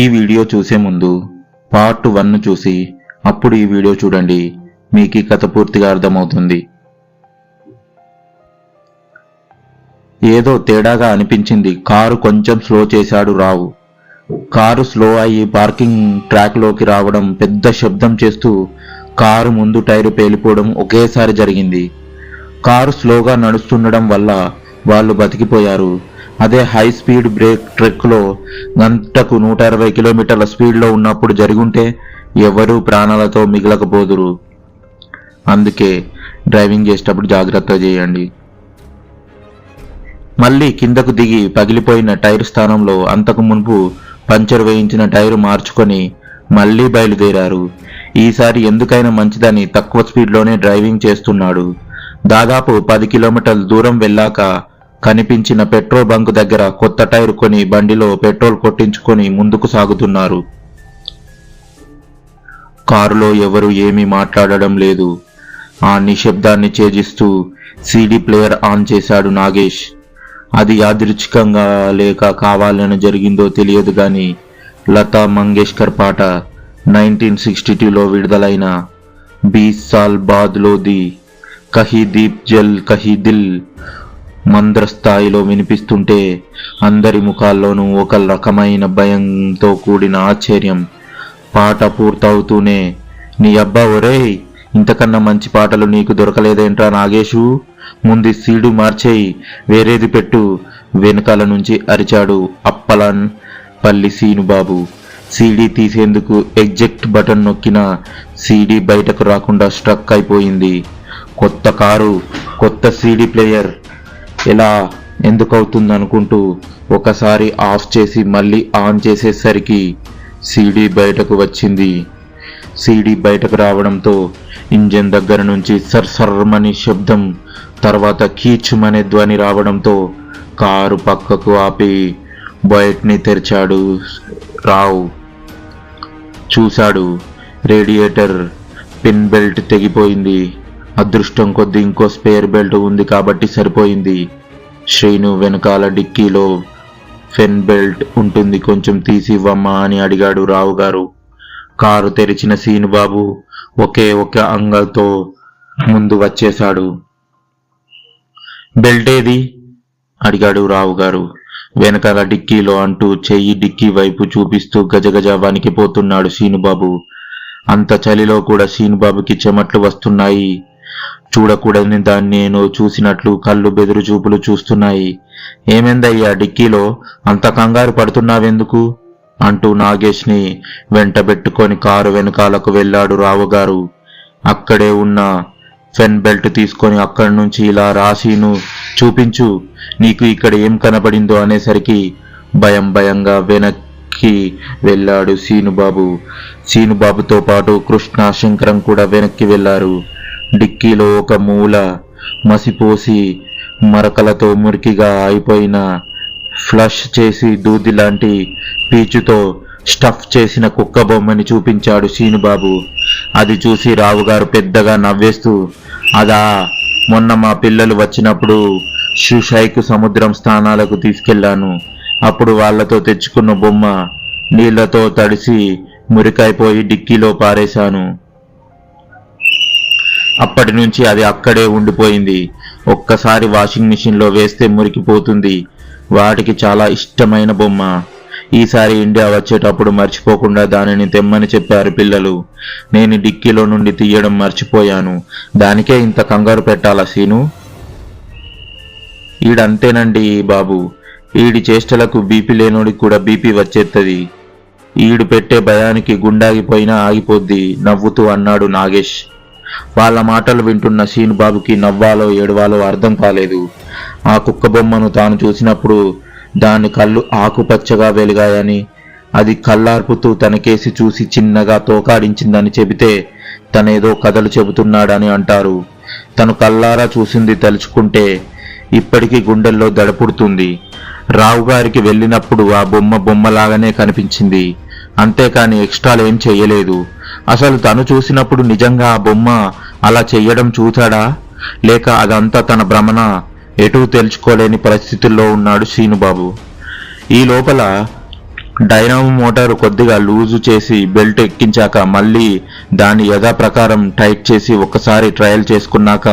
ఈ వీడియో చూసే ముందు పార్ట్ 1 చూసి అప్పుడు ఈ వీడియో చూడండి. మీకు ఈ కథ పూర్తిగా అర్థమవుతుంది. ఏదో తేడాగా అనిపించింది. కారు కొంచెం స్లో చేశాడు రావు. కారు స్లో అయ్యి పార్కింగ్ ట్రాక్లోకి రావడం, పెద్ద శబ్దం చేస్తూ కారు ముందు టైరు పేలిపోవడం ఒకేసారి జరిగింది. కారు స్లోగా నడుస్తుండడం వల్ల వాళ్ళు బతికిపోయారు. అదే హై స్పీడ్ బ్రేక్ ట్రెక్లో గంటకు 120 కిలోమీటర్ల స్పీడ్లో ఉన్నప్పుడు జరుగుంటే ఎవరూ ప్రాణాలతో మిగలకపోదురు. అందుకే డ్రైవింగ్ చేసేటప్పుడు జాగ్రత్త చేయండి. మళ్ళీ కిందకు దిగి పగిలిపోయిన టైర్ స్థానంలో అంతకు మునుపు పంచర్ వేయించిన టైరు మార్చుకొని మళ్ళీ బయలుదేరారు. ఈసారి ఎందుకైనా మంచిదని తక్కువ స్పీడ్లోనే డ్రైవింగ్ చేస్తున్నాడు. దాదాపు 10 కిలోమీటర్ల దూరం వెళ్ళాక కనిపించిన పెట్రోల్ బంక్ దగ్గర కొత్త టైరు కొని బండిలో పెట్రోల్ కొట్టించుకొని ముందుకు సాగుతున్నారు. కారులో ఎవరు ఏమీ మాట్లాడడం లేదు. ఆ నిశ్శబ్దాన్ని ఛేదిస్తూ సీడీ ప్లేయర్ ఆన్ చేశాడు నాగేష్. అది యాదృచ్ఛికంగా లేక కావాలని జరిగిందో తెలియదు గాని లతా మంగేష్కర్ పాట 1962లో విడుదలైన 20 సాల్ బాద్ లోది కహీ దీప్ జల్ కహీ దిల్ మంద్ర స్థాయిలో వినిపిస్తుంటే అందరి ముఖాల్లోనూ ఒక రకమైన భయంతో కూడిన ఆశ్చర్యం. పాట పూర్తవుతూనే నీ అబ్బా ఒరేయ్, ఇంతకన్నా మంచి పాటలు నీకు దొరకలేదేంట్రా నాగేశు, ముందు సీడు మార్చేయి, వేరేది పెట్టు, వెనకాల నుంచి అరిచాడు అప్పలాన్ పల్లి సీనుబాబు. సీడీ తీసేందుకు ఎగ్జెక్ట్ బటన్ నొక్కిన సీడీ బయటకు రాకుండా స్ట్రక్ అయిపోయింది. కొత్త కారు, కొత్త సీడీ ప్లేయర్, ఎలా ఎందుకవుతుందనుకుంటూ ఒకసారి ఆఫ్ చేసి మళ్ళీ ఆన్ చేసేసరికి సీడీ బయటకు వచ్చింది. సీడీ బయటకు రావడంతో ఇంజన్ దగ్గర నుంచి సర్సర్మని శబ్దం, తర్వాత కీచుమనే ధ్వని రావడంతో కారు పక్కకు ఆపి బయట్ని తెరిచాడు రావు. చూశాడు, రేడియేటర్ పిన్ బెల్ట్ తెగిపోయింది. అదృష్టం కొద్దీ ఇంకో స్పేర్ బెల్ట్ ఉంది కాబట్టి సరిపోయింది. శ్రీను వెనకాల డిక్కీలో ఫెన్ బెల్ట్ ఉంటుంది, కొంచెం తీసి ఇవ్వమ్మా అని అడిగాడు రావు గారు. కారు తెరిచిన సీనుబాబు ఒకే ఒక అంగతో ముందు వచ్చేశాడు. బెల్ట్ ఏది అడిగాడు రావు గారు. వెనకాల డిక్కీలో అంటూ చెయ్యి డిక్కీ వైపు చూపిస్తూ గజగజ వణికిపోతున్నాడు సీనుబాబు. అంత చలిలో కూడా సీనుబాబుకి చెమట్లు వస్తున్నాయి. చూడకూడని దాన్ని నేను చూసినట్లు కళ్ళు బెదురు చూపులు చూస్తున్నాయి. ఏమైందయ్యా, డిక్కీలో అంత కంగారు పడుతున్నావెందుకు అంటూ నాగేష్ని వెంటబెట్టుకొని కారు వెనకాలకు వెళ్ళాడు రావు గారు. అక్కడే ఉన్న ఫెన్ బెల్ట్ తీసుకొని అక్కడి నుంచి ఇలా రాసీను చూపించు, నీకు ఇక్కడ ఏం కనబడిందో అనేసరికి భయం భయంగా వెనక్కి వెళ్ళాడు సీనుబాబు. సీనుబాబుతో పాటు కృష్ణ, శంకరం కూడా వెనక్కి వెళ్లారు. డిక్కీలో ఒక మూల మసిపోసి మరకలతో మురికిగా అయిపోయిన ఫ్లష్ చేసి దూది లాంటి పీచుతో స్టఫ్ చేసిన కుక్క బొమ్మని చూపించాడు సీనుబాబు. అది చూసి రావుగారు పెద్దగా నవ్వేస్తూ, అదా, మొన్న మా పిల్లలు వచ్చినప్పుడు షుషైకు సముద్రం స్నానాలకు తీసుకెళ్లాను. అప్పుడు వాళ్లతో తెచ్చుకున్న బొమ్మ నీళ్లతో తడిసి మురికైపోయి డిక్కీలో పారేశాను. అప్పటి నుంచి అది అక్కడే ఉండిపోయింది. ఒక్కసారి వాషింగ్ మిషన్లో వేస్తే మురికిపోతుంది. వాటికి చాలా ఇష్టమైన బొమ్మ. ఈసారి ఇండియా వచ్చేటప్పుడు మర్చిపోకుండా దానిని తెమ్మని చెప్పారు పిల్లలు. నేను డిక్కీలో నుండి తీయడం మర్చిపోయాను. దానికే ఇంత కంగారు పెట్టాలా సీను? ఈడంతేనండి బాబు, ఈడి చేష్టలకు బీపీ లేనోడికి కూడా బీపీ వచ్చేత్తది. ఈడు పెట్టే భయానికి గుండాగిపోయినా ఆగిపోద్ది నవ్వుతూ అన్నాడు నాగేష్. వాళ్ళ మాటలు వింటున్న సీనుబాబుకి నవ్వాలో ఏడవాలో అర్థం కాలేదు. ఆ కుక్క బొమ్మను తాను చూసినప్పుడు దాని కళ్ళు ఆకుపచ్చగా వెలిగాయని, అది కళ్ళార్పుతూ తనకేసి చూసి చిన్నగా తోకాడించిందని చెబితే తనేదో కథలు చెబుతున్నాడని అంటారు. తను కళ్ళారా చూసింది తలుచుకుంటే ఇప్పటికీ గుండెల్లో దడపుడుతుంది. రావు గారికి వెళ్ళినప్పుడు ఆ బొమ్మ బొమ్మలాగానే కనిపించింది, అంతేకాని ఎక్స్ట్రాలు ఏం చెయ్యలేదు. అసలు తను చూసినప్పుడు నిజంగా ఆ బొమ్మ అలా చెయ్యడం చూశాడా, లేక అదంతా తన భ్రమణ? ఎటూ తెలుసుకోలేని పరిస్థితుల్లో ఉన్నాడు సీనుబాబు. ఈ లోపల డైనామో మోటారు కొద్దిగా లూజు చేసి బెల్ట్ ఎక్కించాక మళ్ళీ దాని యథాప్రకారం టైట్ చేసి ఒక్కసారి ట్రయల్ చేసుకున్నాక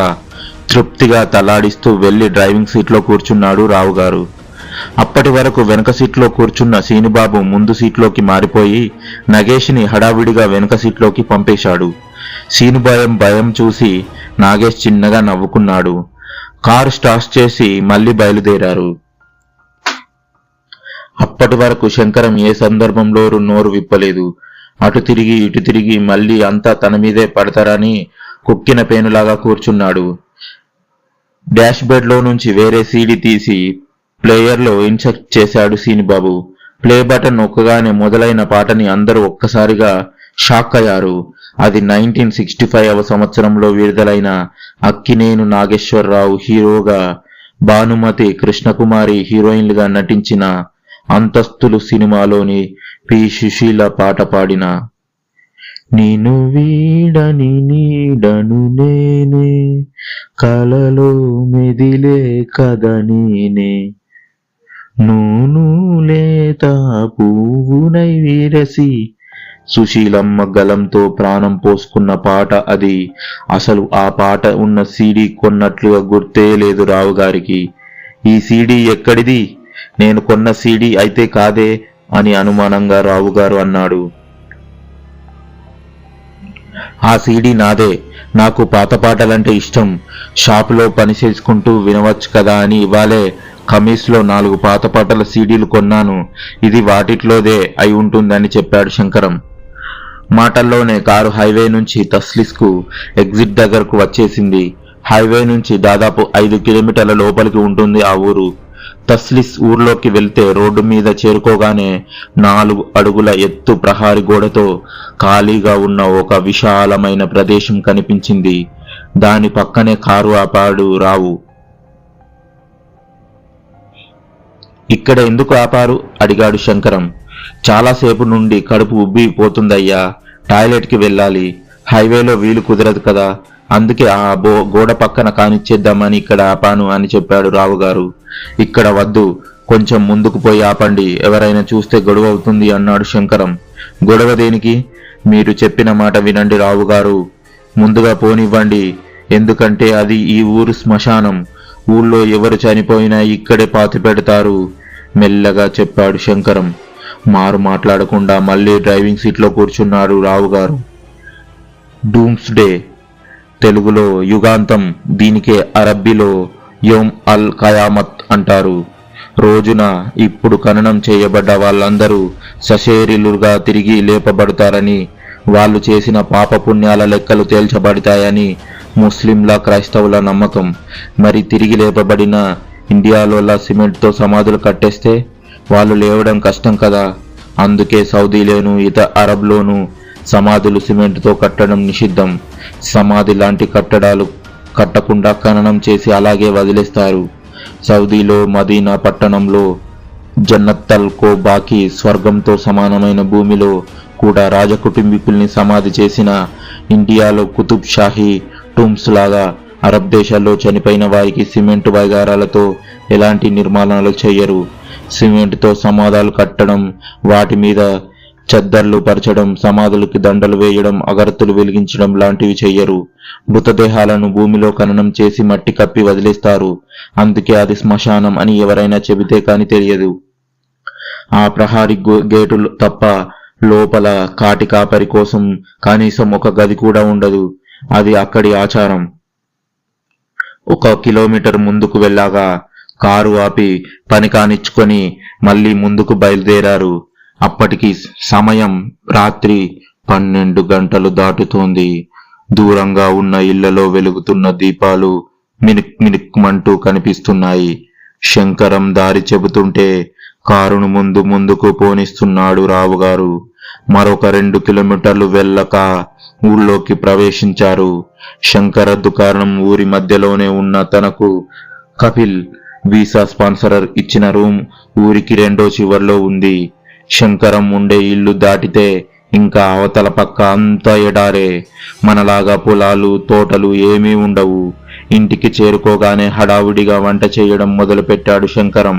తృప్తిగా తలాడిస్తూ వెళ్లి డ్రైవింగ్ సీట్లో కూర్చున్నాడు రావు గారు. అప్పటి వరకు వెనక సీట్లో కూర్చున్న సీనుబాబు ముందు సీట్లోకి మారిపోయి నగేష్ని హడావిడిగా వెనక సీట్లోకి పంపేశాడు. భయం చూసి నాగేష్ చిన్నగా నవ్వుకున్నాడు. కారు స్టార్ట్ చేసి మళ్ళీ బయలుదేరారు. అప్పటి వరకు శంకరం ఏ సందర్భంలో నోరు విప్పలేదు. అటు తిరిగి ఇటు తిరిగి మళ్ళీ అంతా తన మీదే పడతారని కుక్కిన పేనులాగా కూర్చున్నాడు. డాష్ బెడ్ లో నుంచి వేరే సీడీ తీసి ప్లేయర్లో ఇన్సర్ట్ చేశాడు సీనుబాబు. ప్లే బటన్ నొక్కగానే మొదలైన పాటని అందరూ ఒక్కసారిగా షాక్ అయ్యారు. అది 1965వ సంవత్సరంలో విడుదలైన అక్కినేని నాగేశ్వరరావు హీరోగా, భానుమతి కృష్ణకుమారి హీరోయిన్లుగా నటించిన అంతస్తులు సినిమాలోని పి సుశీల పాట పాడిన నిన్ను వీడని నీడను నేనే, కలలో మెదిలే కథ నేనే, నూనూ లేత పువ్వునై విరసి సుశీలమ్మ గలంతో ప్రాణం పోసుకున్న పాట అది. అసలు ఆ పాట ఉన్న సీడీ కొన్నట్లుగా గుర్తే లేదు రావు గారికి. ఈ సీడీ ఎక్కడిది? నేను కొన్న సీడీ అయితే కాదే అని అనుమానంగా రావు గారు అన్నాడు. ఆ సీడీ నాదే. నాకు పాత పాటలంటే ఇష్టం. షాపులో పని చేసుకుంటూ వినవచ్చు కదా అని ఇవాళే ఖమీస్లో 4 పాత పాటల సీడీలు కొన్నాను. ఇది వాటిట్లోదే అయి ఉంటుందని చెప్పాడు శంకరం. మాటల్లోనే కారు హైవే నుంచి తస్లిస్కు ఎగ్జిట్ దగ్గరకు వచ్చేసింది. హైవే నుంచి దాదాపు 5 కిలోమీటర్ల లోపలికి ఉంటుంది ఆ ఊరు. తస్లిస్ ఊర్లోకి వెళ్తే రోడ్డు మీద చేరుకోగానే 4 అడుగుల ఎత్తు ప్రహారీ గోడతో ఖాళీగా ఉన్న ఒక విశాలమైన ప్రదేశం కనిపించింది. దాని పక్కనే కారు ఆపాడు రావు. ఇక్కడ ఎందుకు ఆపారు అడిగాడు శంకరం. చాలాసేపు నుండి కడుపు ఉబ్బిపోతుందయ్యా, టాయిలెట్కి వెళ్ళాలి. హైవేలో వీలు కుదరదు కదా, అందుకే ఆ గోడ పక్కన కానిచ్చేద్దామని ఇక్కడ ఆపాను అని చెప్పాడు రావు గారు. ఇక్కడ వద్దు, కొంచెం ముందుకు పోయి ఆపండి, ఎవరైనా చూస్తే గొడవ అవుతుంది అన్నాడు శంకరం. గొడవ దేనికి? మీరు చెప్పిన మాట వినండి రావు గారు, ముందుగా పోనివ్వండి. ఎందుకంటే అది ఈ ఊరు శ్మశానం. ఊళ్ళో ఎవరు చనిపోయినా ఇక్కడే పాతి పెడతారు మెల్లగా చెప్పాడు శంకరం. మారు మాట్లాడకుండా మళ్ళీ డ్రైవింగ్ సీట్లో కూర్చున్నాడు రావు గారు. డూమ్స్ డే, తెలుగులో యుగాంతం, దీనికే అరబ్బీలో యోమ్ అల్ ఖయామత్ అంటారు. రోజున ఇప్పుడు ఖననం చేయబడ్డ వాళ్ళందరూ సశరీరులుగా తిరిగి లేపబడతారని, వాళ్ళు చేసిన పాపపుణ్యాల లెక్కలు తేల్చబడతాయని ముస్లింల క్రైస్తవుల నమ్మకం. మరి తిరిగి లేపబడిన ఇండియాలోలా సిమెంట్తో సమాధులు కట్టేస్తే వాళ్ళు లేవడం కష్టం కదా. అందుకే సౌదీలోను ఇతర అరబ్లోనూ సమాధులు సిమెంట్తో కట్టడం నిషిద్ధం. సమాధి లాంటి కట్టడాలు కట్టకుండా ఖననం చేసి అలాగే వదిలేస్తారు. సౌదీలో మదీనా పట్టణంలో జన్నత్తల్ కో బాకి, స్వర్గంతో సమానమైన భూమిలో కూడా రాజకుటుంబీకుల్ని సమాధి చేసిన ఇండియాలో కుతుబ్ షాహీ టూమ్స్ లాగా అరబ్ దేశాల్లో చనిపోయిన వారికి సిమెంట్ వైగారాలతో ఎలాంటి నిర్మాణాలు చేయరు. సిమెంట్తో సమాధాలు కట్టడం, వాటి మీద చద్దర్లు పరచడం, సమాధులకి దండలు వేయడం, అగరత్తులు వెలిగించడం లాంటివి చెయ్యరు. మృతదేహాలను భూమిలో ఖననం చేసి మట్టి కప్పి వదిలేస్తారు. అందుకే అది శ్మశానం అని ఎవరైనా చెబితే కాని తెలియదు. ఆ ప్రహారీ గేటులు తప్ప లోపల కాటి కాపరి కోసం కనీసం ఒక గది కూడా ఉండదు. అది అక్కడి ఆచారం. 1 కిలోమీటర్ ముందుకు వెళ్ళాగా కారు ఆపి పని కానిచ్చుకొని మళ్ళీ ముందుకు బయలుదేరారు. అప్పటికి సమయం రాత్రి 12 గంటలు దాటుతోంది. దూరంగా ఉన్న ఇళ్లలో వెలుగుతున్న దీపాలు మినుక్ మినుక్మంటూ కనిపిస్తున్నాయి. శంకరం దారి చెబుతుంటే కారును ముందుకు పోనిస్తున్నాడు రావుగారు. మరొక 2 కిలోమీటర్లు వెళ్ళక ఊళ్ళోకి ప్రవేశించారు. శంకర దుకాణం ఊరి మధ్యలోనే ఉన్న తనకు కపిల్ వీసా స్పాన్సర్ ఇచ్చిన రూమ్ ఊరికి 2వ చివర్లో ఉంది. శంకరం ఉండే ఇల్లు దాటితే ఇంకా అవతల పక్క అంతా ఎడారే. మనలాగా పొలాలు తోటలు ఏమీ ఉండవు. ఇంటికి చేరుకోగానే హడావిడిగా వంట చేయడం మొదలుపెట్టాడు శంకరం.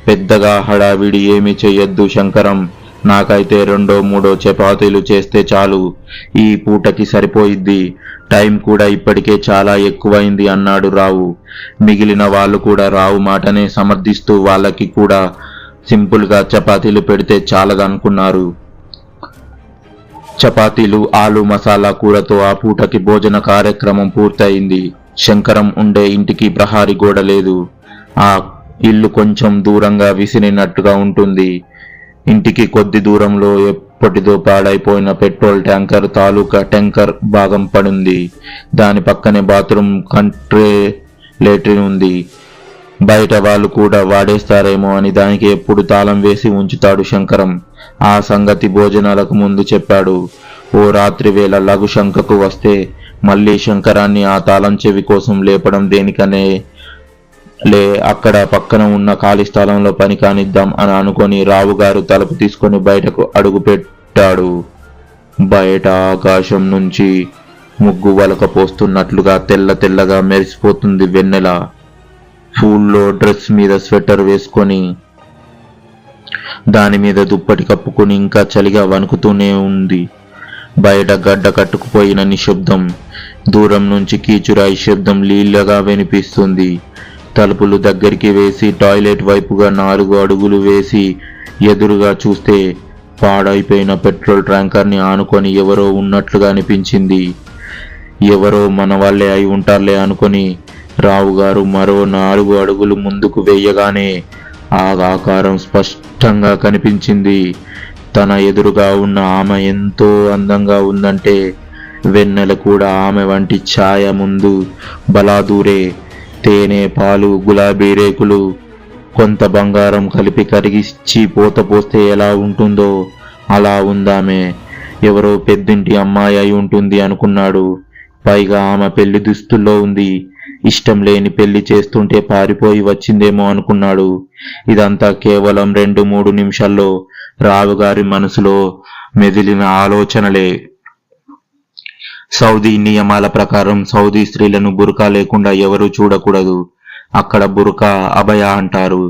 పెద్దగా హడావిడి ఏమీ చెయ్యొద్దు శంకరం, నాకైతే 2-3 చపాతీలు చేస్తే చాలు, ఈ పూటకి సరిపోయిద్ది, టైం కూడా ఇప్పటికే చాలా ఎక్కువైంది అన్నాడు రావు. మిగిలిన వాళ్ళు కూడా రావు మాటనే సమర్థిస్తూ వాళ్ళకి కూడా సింపుల్గా చపాతీలు పెడితే చాలదనుకున్నారు. చపాతీలు, ఆలు మసాలా కూరతో ఆ పూటకి భోజన కార్యక్రమం పూర్తయింది. శంకరం ఉండే ఇంటికి ప్రహారీ గోడ లేదు. ఆ ఇల్లు కొంచెం దూరంగా విసిరినట్టుగా ఉంటుంది. ఇంటికి కొద్ది దూరంలో ఎప్పటిదో పాడైపోయిన పెట్రోల్ ట్యాంకర్ తాలూకా ట్యాంకర్ భాగం పడుంది. దాని పక్కనే బాత్రూమ్, లేట్రిన్ ఉంది. బయట వాళ్ళు కూడా వాడేస్తారేమో అని దానికి ఎప్పుడు తాళం వేసి ఉంచుతాడు శంకరం. ఆ సంగతి భోజనాలకు ముందు చెప్పాడు. ఓ రాత్రి వేళ లఘు శంకకు వస్తే మళ్ళీ శంకరాన్ని ఆ తాళం చెవి కోసం లేపడం దేనికనే అక్కడ పక్కన ఉన్న ఖాళీ స్థలంలో పని కానిద్దాం అని అనుకొని రావుగారు తలుపు తీసుకొని బయటకు అడుగు పెట్టాడు. బయట ఆకాశం నుంచి ముగ్గు వలక పోస్తున్నట్లుగా తెల్ల తెల్లగా మెరిసిపోతుంది వెన్నెల. ఫూల్లో డ్రెస్ మీద స్వెటర్ వేసుకొని దాని మీద దుప్పటి కప్పుకొని ఇంకా చలిగా వణుకుతూనే ఉంది. బయట గడ్డ కట్టుకుపోయిన నిశ్శబ్దం. దూరం నుంచి కీచురాయి శబ్దం లీలగా వినిపిస్తుంది. తలుపులు దగ్గరికి వేసి టాయిలెట్ వైపుగా 4 అడుగులు వేసి ఎదురుగా చూస్తే పాడైపోయిన పెట్రోల్ ట్యాంకర్ని ఆనుకొని ఎవరో ఉన్నట్లుగా అనిపించింది. ఎవరో మన వాళ్ళే అయి ఉంటారులే అనుకొని రావుగారు మరో 4 అడుగులు ముందుకు వేయగానే ఆ ఆకారం స్పష్టంగా కనిపించింది. తన ఎదురుగా ఉన్న ఆమె ఎంతో అందంగా ఉందంటే వెన్నెల కూడా ఆమె వంటి ఛాయ ముందు బలాదూరే. తేనె, పాలు, గులాబీ రేకులు, కొంత బంగారం కలిపి కరిగిచ్చి పోత పోస్తే ఎలా ఉంటుందో అలా ఉందామె. ఎవరో పెద్దింటి అమ్మాయి అయి ఉంటుంది అనుకున్నాడు. పైగా ఆమె పెళ్లి దుస్తుల్లో ఉంది. ఇష్టం లేని పెళ్లి చేస్తుంటే పారిపోయి వచ్చిందేమో అనుకున్నాడు. ఇదంతా కేవలం 2-3 నిమిషాల్లో రావుగారి మనసులో మెదిలిన ఆలోచనలే. సౌదీ నియమాల ప్రకారం సౌదీ స్త్రీలను బురకా లేకుండా ఎవరూ చూడకూడదు. అక్కడ బురకా అభయ అంటారు.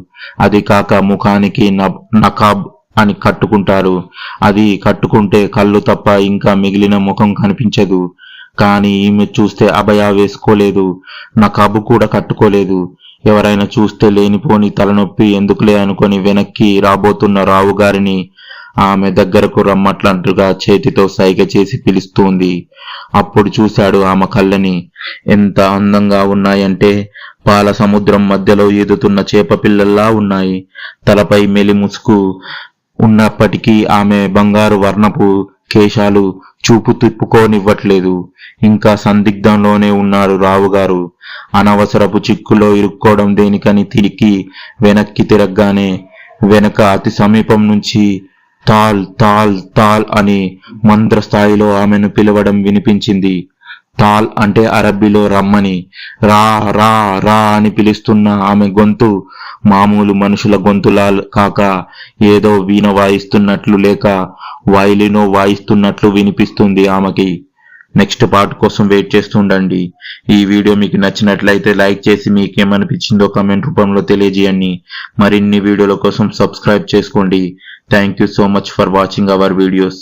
అది కాక ముఖానికి నకాబ్ అని కట్టుకుంటారు. అది కట్టుకుంటే కళ్ళు తప్ప ఇంకా మిగిలిన ముఖం కనిపించదు. కానీ ఈమె చూస్తే అభయ వేసుకోలేదు, నకాబు కూడా కట్టుకోలేదు. ఎవరైనా చూస్తే లేనిపోని తలనొప్పి ఎందుకులే అనుకొని వెనక్కి రాబోతున్న రావుగారిని ఆమె దగ్గరకు రమ్మట్లంటుగా చేతితో సైగ చేసి పిలుస్తోంది. అప్పుడు చూశాడు ఆమె కళ్ళని. ఎంత అందంగా ఉన్నాయంటే పాల సముద్రం మధ్యలో ఈదుతున్న చేప పిల్లల్లా ఉన్నాయి. తలపై మెలి ముసుగు ఉన్నప్పటికీ ఆమె బంగారు వర్ణపు కేశాలు చూపు తిప్పుకోనివ్వట్లేదు. ఇంకా సందిగ్ధంలోనే ఉన్నారు రావుగారు. అనవసరపు చిక్కులో ఇరుక్కోవడం దేనికని తిరిగి వెనక్కి తిరగగానే వెనక అతి సమీపం నుంచి తాల్ తాల్ తాల్ అని మంత్ర స్థాయిలో ఆమెను పిలవడం వినిపించింది. తాల్ అంటే అరబ్బీలో రమ్మని. రా రా రా అని పిలుస్తున్న ఆమె గొంతు మామూలు మనుషుల గొంతులా కాక ఏదో వీణ వాయిస్తున్నట్లు లేక వైలినో వాయిస్తున్నట్లు వినిపిస్తుంది ఆమెకి. నెక్స్ట్ పార్ట్ కోసం వెయిట్ చేస్తుండండి. ఈ వీడియో మీకు నచ్చినట్లయితే లైక్ చేసి మీకేమనిపించిందో కామెంట్ రూపంలో తెలియజేయండి. మరిన్ని వీడియోల కోసం సబ్స్క్రైబ్ చేసుకోండి. Thank you so much for watching our videos.